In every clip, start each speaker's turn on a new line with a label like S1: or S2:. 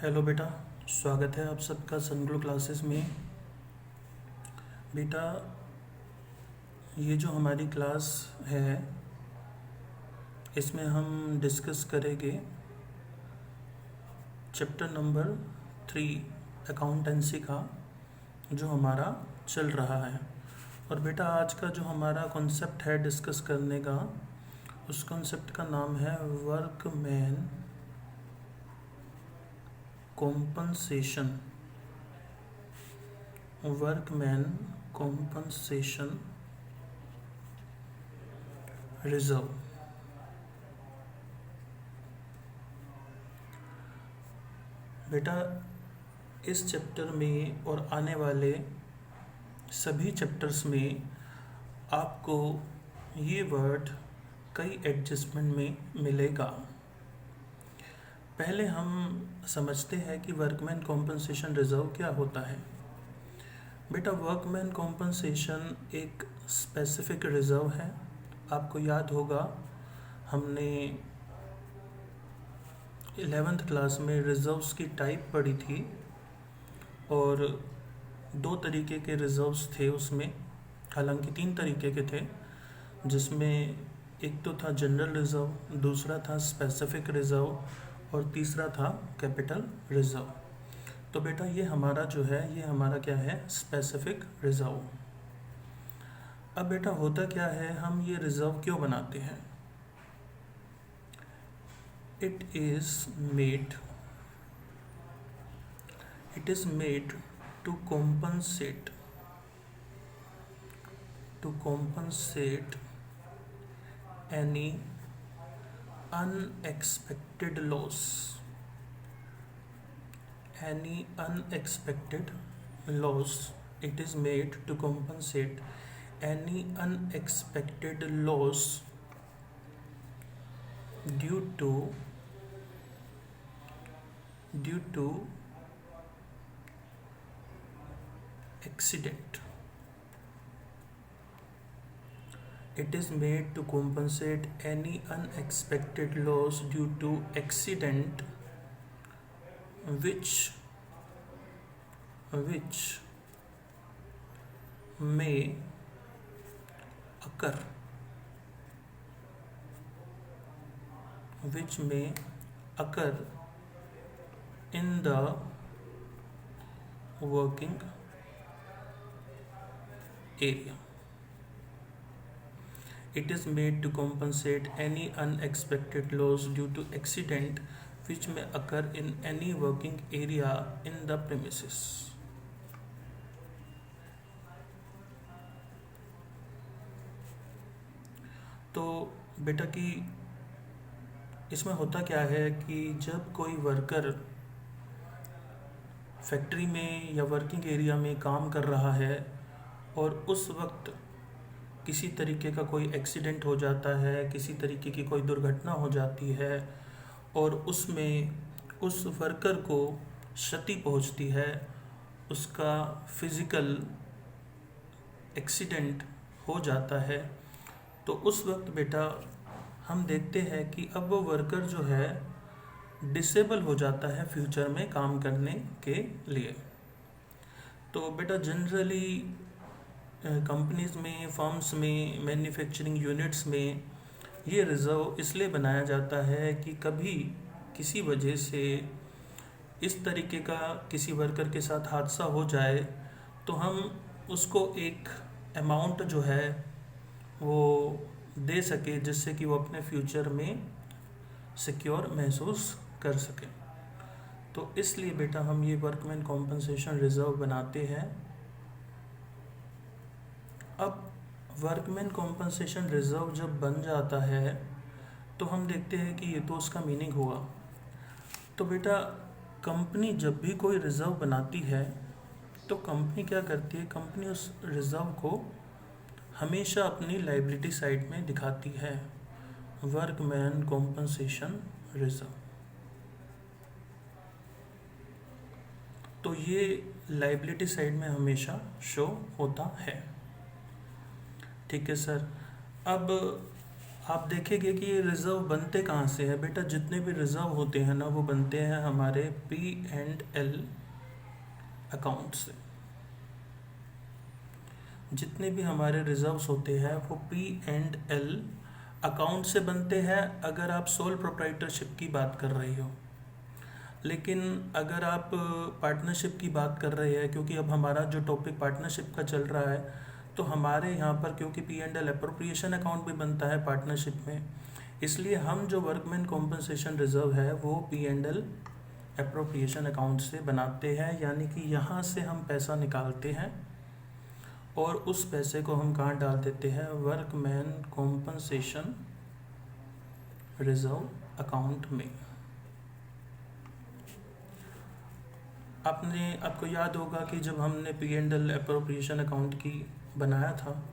S1: Hello बेटा। स्वागत है आप सबका सनग्लो क्लासेस में। बेटा, ये जो हमारी क्लास है इसमें हम डिस्कस करेंगे चैप्टर नंबर 3 अकाउंटेंसी का, जो हमारा चल रहा है। और बेटा, आज का जो हमारा कॉन्सेप्ट है डिस्कस करने का, उस कॉन्सेप्ट का नाम है workman compensation. Workman compensation reserve. बेटा, इस चैप्टर में और आने वाले सभी चैप्टर्स में आपको ये वर्ड कई एडजस्टमेंट में मिलेगा। पहले हम समझते हैं कि वर्कमैन कॉम्पनसेशन रिजर्व क्या होता है। बेटा, वर्कमैन कॉम्पनसेशन एक स्पेसिफिक रिजर्व है। आपको याद होगा हमने 11th क्लास में रिजर्व्स की टाइप पढ़ी थी और दो तरीके के रिजर्व्स थे उसमें, हालांकि 3 तरीके के थे, जिसमें एक तो था जनरल रिजर्व, दूसरा था स्पेसिफिक रिजर्व और तीसरा था कैपिटल रिजर्व। तो बेटा, ये हमारा जो है, ये हमारा क्या है, स्पेसिफिक रिजर्व। अब बेटा होता क्या है, हम ये रिजर्व क्यों बनाते हैं? it is made it is made to compensate any unexpected loss. It is made to compensate any unexpected loss due to accident. It is made to compensate any unexpected loss due to accident which may occur in the working area. It is made to compensate any unexpected loss due to accident which may occur in any working area in the premises. तो बेटा कि इसमें होता क्या है कि जब कोई वर्कर फैक्ट्री में या वर्किंग एरिया में काम कर रहा है और उस वक्त किसी तरीके का कोई एक्सीडेंट हो जाता है, किसी तरीके की कोई दुर्घटना हो जाती है और उसमें उस वर्कर को क्षति पहुंचती है, उसका फिज़िकल एक्सीडेंट हो जाता है, तो उस वक्त बेटा हम देखते हैं कि अब वो वर्कर जो है डिसेबल हो जाता है फ्यूचर में काम करने के लिए। तो बेटा जनरली कंपनीज में, फर्म्स में, मैन्युफैक्चरिंग यूनिट्स में ये रिज़र्व इसलिए बनाया जाता है कि कभी किसी वजह से इस तरीके का किसी वर्कर के साथ हादसा हो जाए तो हम उसको एक अमाउंट जो है वो दे सके, जिससे कि वो अपने फ्यूचर में सिक्योर महसूस कर सके। तो इसलिए बेटा हम ये वर्कमैन कॉम्पनसेशन रिजर्व बनाते हैं। अब वर्कमैन कॉम्पनसेशन रिजर्व जब बन जाता है तो हम देखते हैं कि ये तो उसका मीनिंग हुआ। तो बेटा कंपनी जब भी कोई रिजर्व बनाती है तो कंपनी क्या करती है, कंपनी उस रिजर्व को हमेशा अपनी लायबिलिटी साइड में दिखाती है, वर्कमैन कॉम्पनसेशन रिजर्व। तो ये लायबिलिटी साइड में हमेशा शो होता है। ठीक है सर। अब आप देखेंगे कि ये रिजर्व बनते कहाँ से है बेटा। जितने भी रिजर्व होते हैं ना, वो बनते हैं हमारे P&L अकाउंट से। जितने भी हमारे रिजर्व्स होते हैं वो P&L अकाउंट से बनते हैं, अगर आप सोल प्रोप्राइटरशिप की बात कर रही हो। लेकिन अगर आप पार्टनरशिप की बात कर रहे हैं, क्योंकि अब हमारा जो टॉपिक पार्टनरशिप का चल रहा है, तो हमारे यहाँ पर क्योंकि P&L अप्रोप्रिएशन अकाउंट भी बनता है पार्टनरशिप में, इसलिए हम जो वर्कमैन कॉम्पनसेशन रिजर्व है वो P&L अप्रोप्रिएशन अकाउंट से बनाते हैं। यानी कि यहाँ से हम पैसा निकालते हैं और उस पैसे को हम कहाँ डाल देते हैं, वर्कमैन कॉम्पनसेशन रिजर्व अकाउंट में। आपको याद होगा कि जब हमने P&L अप्रोप्रिएशन अकाउंट की बनाया था,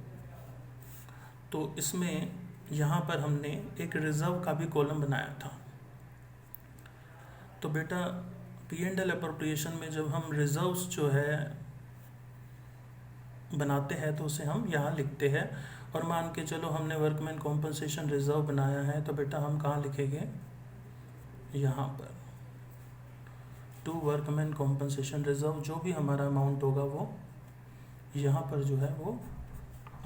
S1: तो इसमें यहाँ पर हमने एक रिजर्व का भी कॉलम बनाया था। तो बेटा P&L अप्रोप्रिएशन में जब हम रिजर्व्स जो है बनाते हैं तो उसे हम यहाँ लिखते हैं। और मान के चलो हमने वर्कमैन कॉम्पनसेशन रिजर्व बनाया है, तो बेटा हम कहाँ लिखेंगे, यहाँ पर टू वर्कमैन कॉम्पनसेशन रिजर्व। जो भी हमारा अमाउंट होगा वो यहाँ पर जो है वो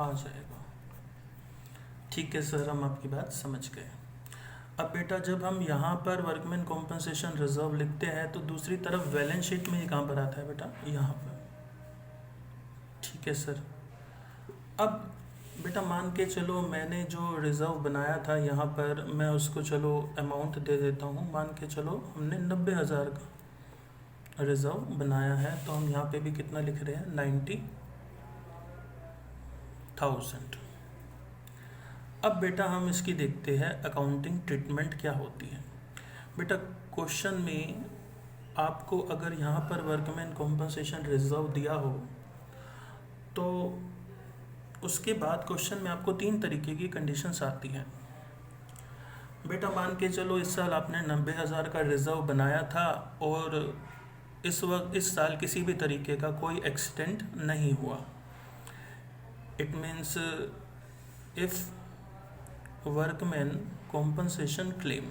S1: आ जाएगा। ठीक है सर, हम आपकी बात समझ गए। अब बेटा जब हम यहाँ पर वर्कमैन कॉम्पनसेशन रिजर्व लिखते हैं, तो दूसरी तरफ बैलेंस शीट में ये कहाँ पर आता है बेटा, यहाँ पर। ठीक है सर। अब बेटा मान के चलो मैंने जो रिज़र्व बनाया था यहाँ पर, मैं उसको चलो अमाउंट दे देता हूँ। मान के चलो हमने 90,000 का रिज़र्व बनाया है, तो हम यहाँ पे भी कितना लिख रहे हैं, 90,000। अब बेटा हम इसकी देखते हैं अकाउंटिंग ट्रीटमेंट क्या होती है। बेटा क्वेश्चन में आपको अगर यहाँ पर वर्कमैन कॉम्पनसेशन रिजर्व दिया हो, तो उसके बाद क्वेश्चन में आपको 3 तरीके की कंडीशंस आती हैं। बेटा मान के चलो इस साल आपने 90,000 का रिजर्व बनाया था और इस साल किसी भी तरीके का कोई एक्सीडेंट नहीं हुआ। It means if workman compensation claim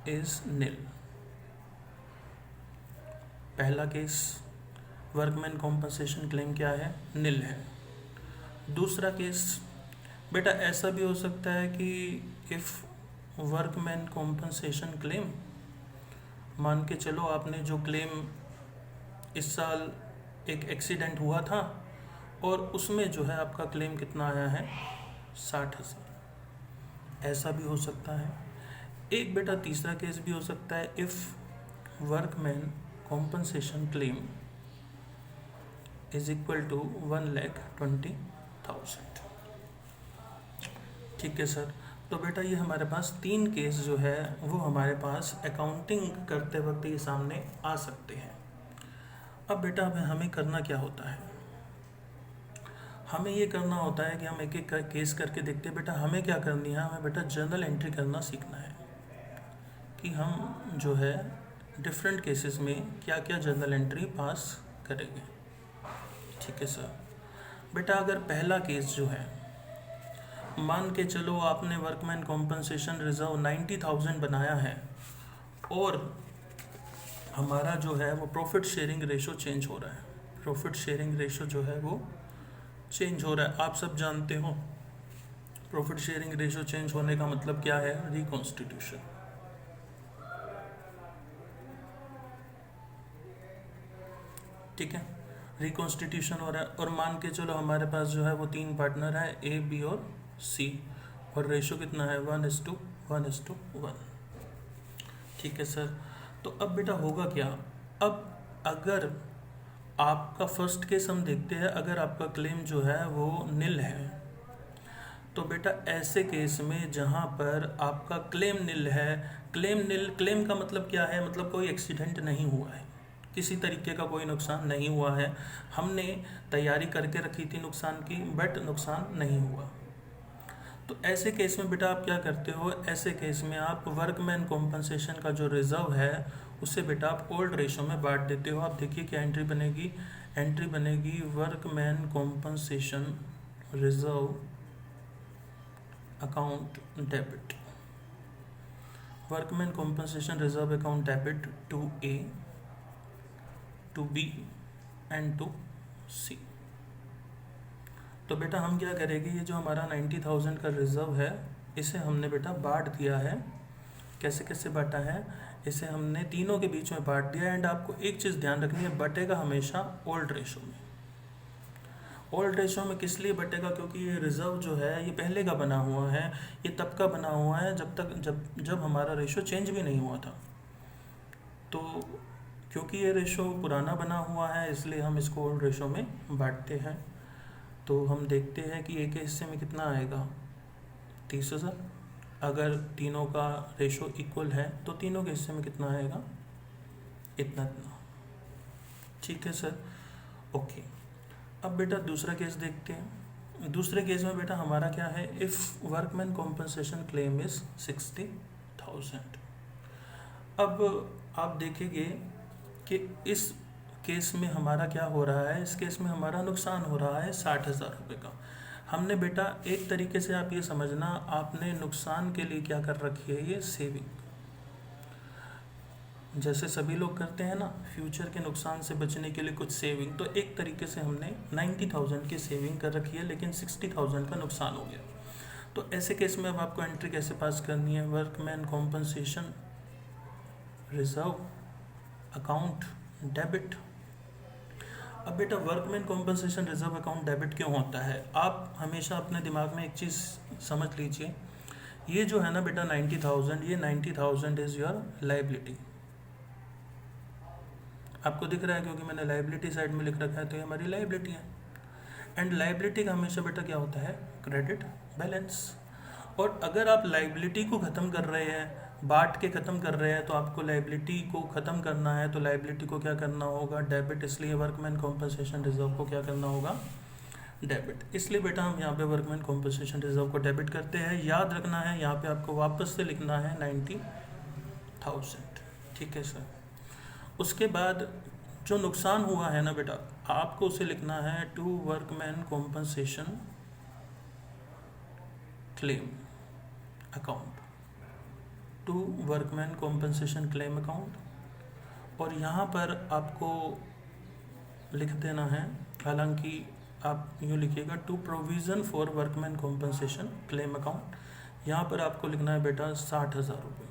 S1: is nil. पहला केस, वर्कमैन कॉम्पनसेशन क्लेम क्या है, नील है। दूसरा केस बेटा ऐसा भी हो सकता है कि इफ़ वर्कमैन कॉम्पनसेशन क्लेम, मान के चलो आपने जो क्लेम इस साल एक एक्सीडेंट हुआ था और उसमें जो है आपका क्लेम कितना आया है, 60,000। ऐसा भी हो सकता है। एक बेटा तीसरा केस भी हो सकता है, if workman compensation claim is equal to 1,20,000। ठीक है सर। तो बेटा ये हमारे पास 3 केस जो है वो हमारे पास अकाउंटिंग करते वक्त ये सामने आ सकते हैं। अब बेटा हमें करना क्या होता है, हमें ये करना होता है कि हम एक एक केस करके देखते हैं। बेटा हमें क्या करनी है, हमें बेटा जर्नल एंट्री करना सीखना है कि हम जो है डिफरेंट केसेस में क्या क्या जर्नल एंट्री पास करेंगे। ठीक है सर। बेटा अगर पहला केस जो है, मान के चलो आपने वर्कमैन कॉम्पनसेशन रिजर्व 90,000 बनाया है और हमारा जो है वो प्रॉफिट शेयरिंग रेशो चेंज हो रहा है। प्रॉफिट शेयरिंग रेशो जो है वो चेंज हो रहा है। आप सब जानते हो प्रॉफिट शेयरिंग रेशो चेंज होने का मतलब क्या है, रिकॉन्स्टिट्यूशन। ठीक है, रिकॉन्स्टिट्यूशन हो रहा है। और मान के चलो हमारे पास जो है वो 3 पार्टनर है, ए, बी और सी, और रेशो कितना है, 1:1:1। ठीक है सर। तो अब बेटा होगा क्या, अब अगर आपका फर्स्ट केस हम देखते हैं, अगर आपका क्लेम जो है वो नील है, तो बेटा ऐसे केस में जहाँ पर आपका क्लेम नील है, क्लेम का मतलब क्या है, मतलब कोई एक्सीडेंट नहीं हुआ है, किसी तरीके का कोई नुकसान नहीं हुआ है, हमने तैयारी करके रखी थी नुकसान की, बट नुकसान नहीं हुआ। तो ऐसे केस में बेटा आप क्या करते हो, ऐसे केस में आप वर्कमैन कॉम्पनसेशन का जो रिजर्व है उससे बेटा आप ओल्ड रेशो में बांट देते हो। आप देखिए क्या एंट्री बनेगी, एंट्री बनेगी workman compensation reserve account debit, workman compensation reserve account debit to A, to B and to C. तो बेटा हम क्या करेंगे, ये जो हमारा 90,000 का रिजर्व है इसे हमने बेटा बांट दिया है। कैसे कैसे बांटा है, इसे हमने तीनों के बीच में बांट दिया। एंड आपको एक चीज़ ध्यान रखनी है, बटेगा हमेशा ओल्ड रेशो में। ओल्ड रेशो में किस लिए बटेगा, क्योंकि ये रिजर्व जो है ये पहले का बना हुआ है, ये तब का बना हुआ है जब हमारा रेशो चेंज भी नहीं हुआ था। तो क्योंकि ये रेशो पुराना बना हुआ है इसलिए हम इसको ओल्ड रेशो में बांटते हैं। तो हम देखते हैं कि एक हिस्से में कितना आएगा, 30,000। अगर तीनों का रेशो इक्वल है तो तीनों के हिस्से में कितना आएगा, इतना इतना। ठीक है सर, ओके। अब बेटा दूसरा केस देखते हैं। दूसरे केस में बेटा हमारा क्या है, if workman compensation claim is 60,000। अब आप देखेंगे कि इस केस में हमारा क्या हो रहा है, इस केस में हमारा नुकसान हो रहा है 60,000 रुपये का। हमने बेटा एक तरीके से आप ये समझना, आपने नुकसान के लिए क्या कर रखी है, ये सेविंग। जैसे सभी लोग करते हैं ना, फ्यूचर के नुकसान से बचने के लिए कुछ सेविंग, तो एक तरीके से हमने 90,000 की सेविंग कर रखी है, लेकिन 60,000 का नुकसान हो गया। तो ऐसे केस में अब आपको एंट्री कैसे पास करनी है, workman compensation reserve account debit. अब बेटा workman compensation reserve account debit क्यों होता है, आप हमेशा अपने दिमाग में एक चीज़ समझ लीजिए। ये जो है ना बेटा 90,000, ये 90,000 इज़ योर लाइबिलिटी। आपको दिख रहा है क्योंकि मैंने लाइबिलिटी साइड में लिख रखा है, तो ये हमारी लाइबिलिटी है। एंड लाइबिलिटी का हमेशा बेटा क्या होता है, क्रेडिट बैलेंस। और अगर आप लाइबिलिटी को ख़त्म कर रहे हैं, बांट के ख़त्म कर रहे हैं, तो आपको लाइबिलिटी को ख़त्म करना है, तो लाइबिलिटी को क्या करना होगा, डेबिट। इसलिए वर्कमैन कॉम्पनसेशन रिजर्व को क्या करना होगा, डेबिट। इसलिए बेटा हम यहाँ पे वर्कमैन कॉम्पनसेशन रिजर्व को डेबिट करते हैं। याद रखना है यहाँ पे आपको वापस से लिखना है 90,000। ठीक है सर। उसके बाद जो नुकसान हुआ है ना बेटा, आपको उसे लिखना है to workman compensation claim account, to workman compensation claim account. और यहाँ पर आपको लिख देना है, हालांकि आप यूँ लिखिएगा to provision for workman compensation claim account. यहाँ पर आपको लिखना है बेटा 60,000 रुपये।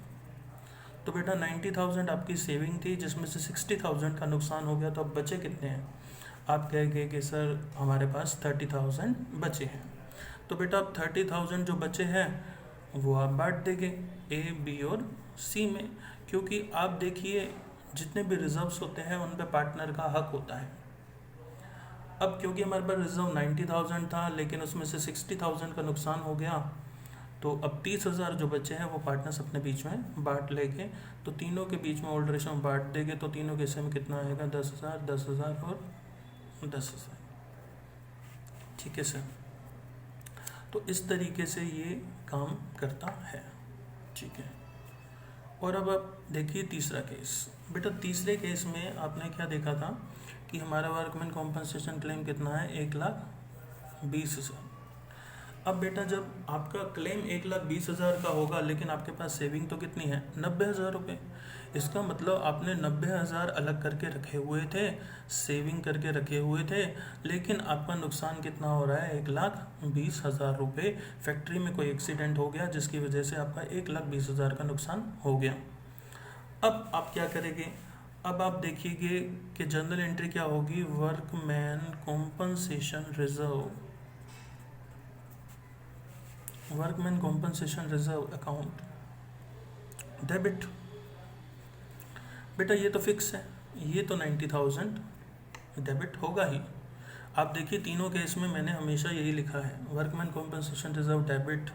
S1: तो बेटा 90,000 आपकी सेविंग थी, जिसमें से 60,000 का नुकसान हो गया, तो अब बचे कितने हैं, आप कहेंगे कि सर हमारे पास 30,000 बचे हैं। तो बेटा अब 30,000 जो बचे हैं वो आप बांट देंगे ए, बी और सी में, क्योंकि आप देखिए जितने भी रिजर्व्स होते हैं उन पे पार्टनर का हक होता है। अब क्योंकि हमारे पास रिजर्व 90,000 था, लेकिन उसमें से 60,000 का नुकसान हो गया, तो अब 30,000 जो बचे हैं वो पार्टनर्स अपने बीच में बांट लेंगे। तो तीनों के बीच में ओल्ड रेशो में बांट देंगे, तो तीनों के हिस्से में कितना आएगा, 10,000, 10,000 और 10,000। ठीक है सर। तो इस तरीके से ये काम करता है। ठीक है। और अब आप देखिए तीसरा केस। बेटा तीसरे केस में आपने क्या देखा था कि हमारा वर्कमैन कॉम्पनसेशन क्लेम कितना है, 1,20,000। अब बेटा जब आपका क्लेम 1,20,000 का होगा, लेकिन आपके पास सेविंग तो कितनी है, 90,000 रुपये। इसका मतलब आपने 90,000 अलग करके रखे हुए थे, सेविंग करके रखे हुए थे, लेकिन आपका नुकसान कितना हो रहा है, 1,20,000 रुपये। फैक्ट्री में कोई एक्सीडेंट हो गया जिसकी वजह से आपका 1,20,000 का नुकसान हो गया। अब आप क्या करेंगे, अब आप देखिएगा कि जर्नल एंट्री क्या होगी, workman compensation reserve, workman compensation reserve account debit. बेटा ये तो फिक्स है, ये तो 90,000 डेबिट होगा ही। आप देखिए तीनों केस में मैंने हमेशा यही लिखा है, workman compensation reserve debit,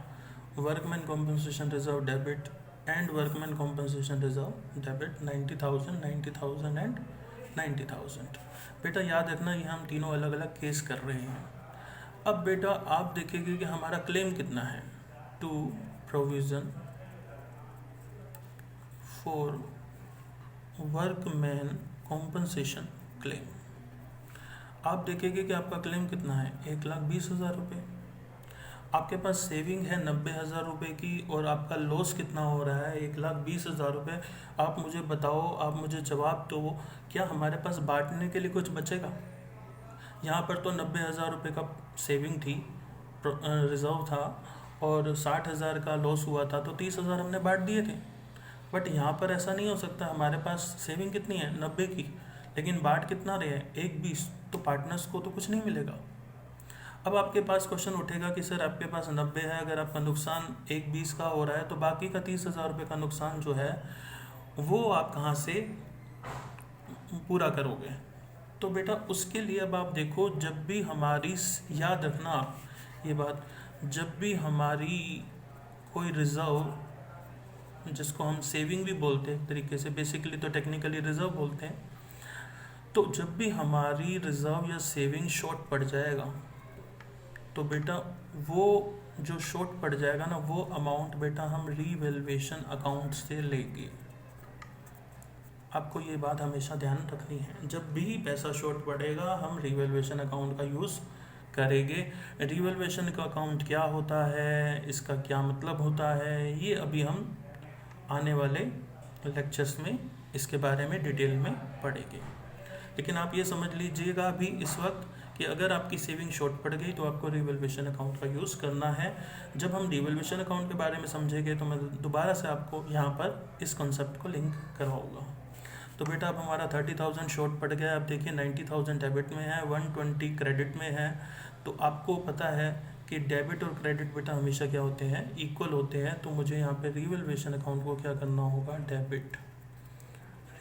S1: workman compensation reserve debit and workman compensation reserve debit, 90,000, 90,000 and 90,000। बेटा याद रखना ये हम तीनों अलग अलग केस कर रहे हैं। अब बेटा आप देखेंगे कि हमारा क्लेम कितना है, to provision for workman compensation claim. आप देखेंगे कि आपका क्लेम कितना है, 1,20,000 रुपये। आपके पास सेविंग है 90,000 रुपये की और आपका लॉस कितना हो रहा है 1,20,000 रुपये। आप मुझे बताओ, आप मुझे जवाब दो, क्या हमारे पास बांटने के लिए कुछ बचेगा? यहाँ पर तो 90,000 रुपये का सेविंग थी, रिजर्व था, और 60,000 का लॉस हुआ था, तो 30,000 हमने बांट दिए थे। बट यहाँ पर ऐसा नहीं हो सकता। हमारे पास सेविंग कितनी है 90 की, लेकिन बांट कितना रहे हैं 1,20, तो पार्टनर्स को तो कुछ नहीं मिलेगा। अब आपके पास क्वेश्चन उठेगा कि सर आपके पास 90 है, अगर आपका नुकसान 1,20 का हो रहा है तो बाकी का 30,000 रुपये का नुकसान जो है वो आप कहाँ से पूरा करोगे? तो बेटा उसके लिए अब आप देखो, जब भी हमारी, याद रखना आप ये बात, जब भी हमारी कोई रिजर्व, जिसको हम सेविंग भी बोलते हैं तरीके से, बेसिकली तो टेक्निकली रिजर्व बोलते हैं, तो जब भी हमारी रिजर्व या सेविंग शॉर्ट पड़ जाएगा तो बेटा वो जो शॉर्ट पड़ जाएगा ना, वो अमाउंट बेटा हम रीवैल्यूएशन अकाउंट से लेंगे। आपको ये बात हमेशा ध्यान रखनी है, जब भी पैसा शॉर्ट पड़ेगा हम रीवैल्यूएशन अकाउंट का यूज़ करेंगे। रीवैल्यूएशन का अकाउंट क्या होता है, इसका क्या मतलब होता है, ये अभी हम आने वाले लेक्चर्स में इसके बारे में डिटेल में पढ़ेंगे। लेकिन आप ये समझ लीजिएगा अभी इस वक्त कि अगर आपकी सेविंग शॉर्ट पड़ गई तो आपको रिवैल्यूएशन अकाउंट का यूज़ करना है। जब हम रिवैल्यूएशन अकाउंट के बारे में समझेंगे तो मैं दोबारा से आपको यहाँ पर इस कॉन्सेप्ट को लिंक करवाऊँगा। तो बेटा अब हमारा 30,000 शॉर्ट पड़ गया। अब देखिए 90,000 डेबिट में है, 120 क्रेडिट में है। तो आपको पता है कि डेबिट और क्रेडिट बेटा हमेशा क्या होते हैं, इक्वल होते हैं। तो मुझे यहाँ पे रिवैल्यूएशन अकाउंट को क्या करना होगा, डेबिट,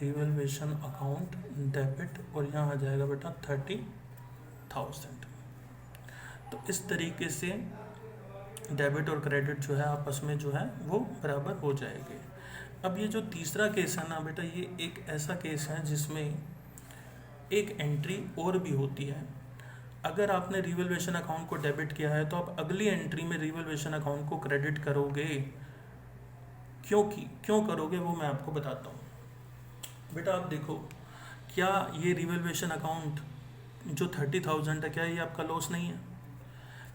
S1: रिवैल्यूएशन अकाउंट डेबिट, और यहाँ आ जाएगा बेटा 30,000। तो इस तरीके से डेबिट और क्रेडिट जो है आपस में जो है वो बराबर हो जाएंगे। अब ये जो तीसरा केस है ना बेटा, ये एक ऐसा केस है जिसमें एक एंट्री और भी होती है। अगर आपने रिवैल्यूएशन अकाउंट को डेबिट किया है तो आप अगली एंट्री में रिवैल्यूएशन अकाउंट को क्रेडिट करोगे। क्यों करोगे वो मैं आपको बताता हूँ। बेटा आप देखो, क्या ये रिवैल्यूएशन अकाउंट जो 30,000 है, क्या ये आपका लॉस नहीं है?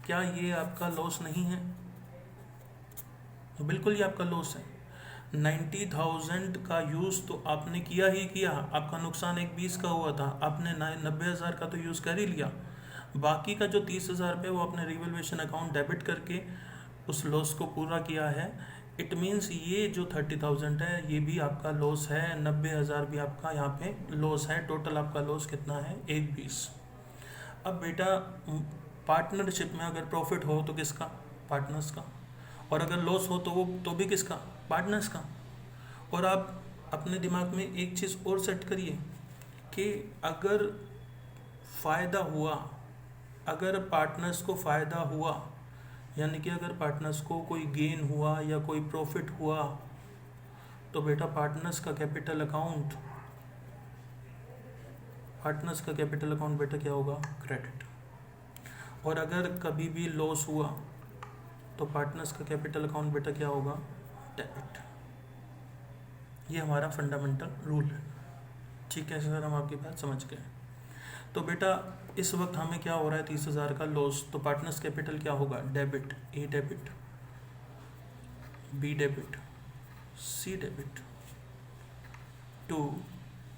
S1: क्या ये आपका लॉस नहीं है? बिल्कुल ये आपका लॉस है। 90,000 का यूज़ तो आपने किया ही किया, आपका नुकसान 1,20 का हुआ था, आपने 90,000 का तो यूज़ कर ही लिया। बाकी का जो 30,000 रुपये वो आपने रिवैल्यूएशन अकाउंट डेबिट करके उस लॉस को पूरा किया है। इट मीन्स ये जो 30,000 है ये भी आपका लॉस है, 90,000 भी आपका यहाँ पे लॉस है। टोटल आपका लॉस कितना है, 1,20। अब बेटा पार्टनरशिप में अगर प्रॉफिट हो तो किसका, पार्टनर्स का, और अगर लॉस हो तो भी किसका, पार्टनर्स का। और आप अपने दिमाग में एक चीज़ और सेट करिए कि अगर फ़ायदा हुआ, अगर पार्टनर्स को फ़ायदा हुआ, यानी कि अगर पार्टनर्स को कोई गेन हुआ या कोई प्रॉफिट हुआ, तो बेटा पार्टनर्स का कैपिटल अकाउंट बेटा क्या होगा, क्रेडिट। और अगर कभी भी लॉस हुआ तो पार्टनर्स का कैपिटल अकाउंट बेटा क्या होगा, डेबिट। ये हमारा फंडामेंटल रूल है। ठीक है सर, हम आपकी बात समझ गए। तो बेटा इस वक्त हमें क्या हो रहा है, 30,000 का लॉस, तो पार्टनर्स कैपिटल क्या होगा, debit. A debit, B debit, C debit, to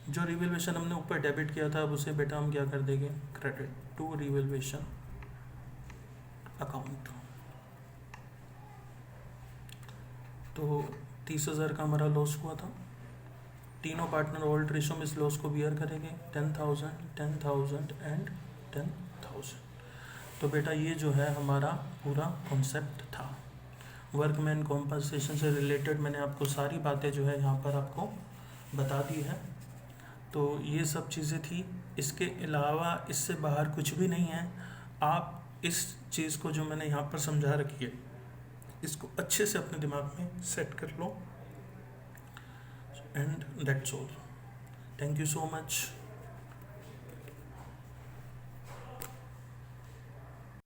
S1: जो रिवैल्यूएशन हमने ऊपर डेबिट किया था अब उसे बेटा हम क्या कर देंगे, क्रेडिट टू रिवैल्यूएशन अकाउंट। तो 30,000 का हमारा लॉस हुआ था। तीनों पार्टनर ओल्ड रेशो में इस लॉस को बियर करेंगे, 10,000, 10,000 एंड 10,000। तो बेटा ये जो है हमारा पूरा कॉन्सेप्ट था। वर्कमैन कॉम्पनसेशन से रिलेटेड मैंने आपको सारी बातें जो है यहाँ पर आपको बता दी है। तो ये सब चीज़ें थी, इसके अलावा इससे बाहर कुछ भी नहीं है। आप इस चीज़ को जो मैंने यहाँ पर समझा रखी है इसको अच्छे से अपने दिमाग में सेट कर लो। And that's all. Thank you so much.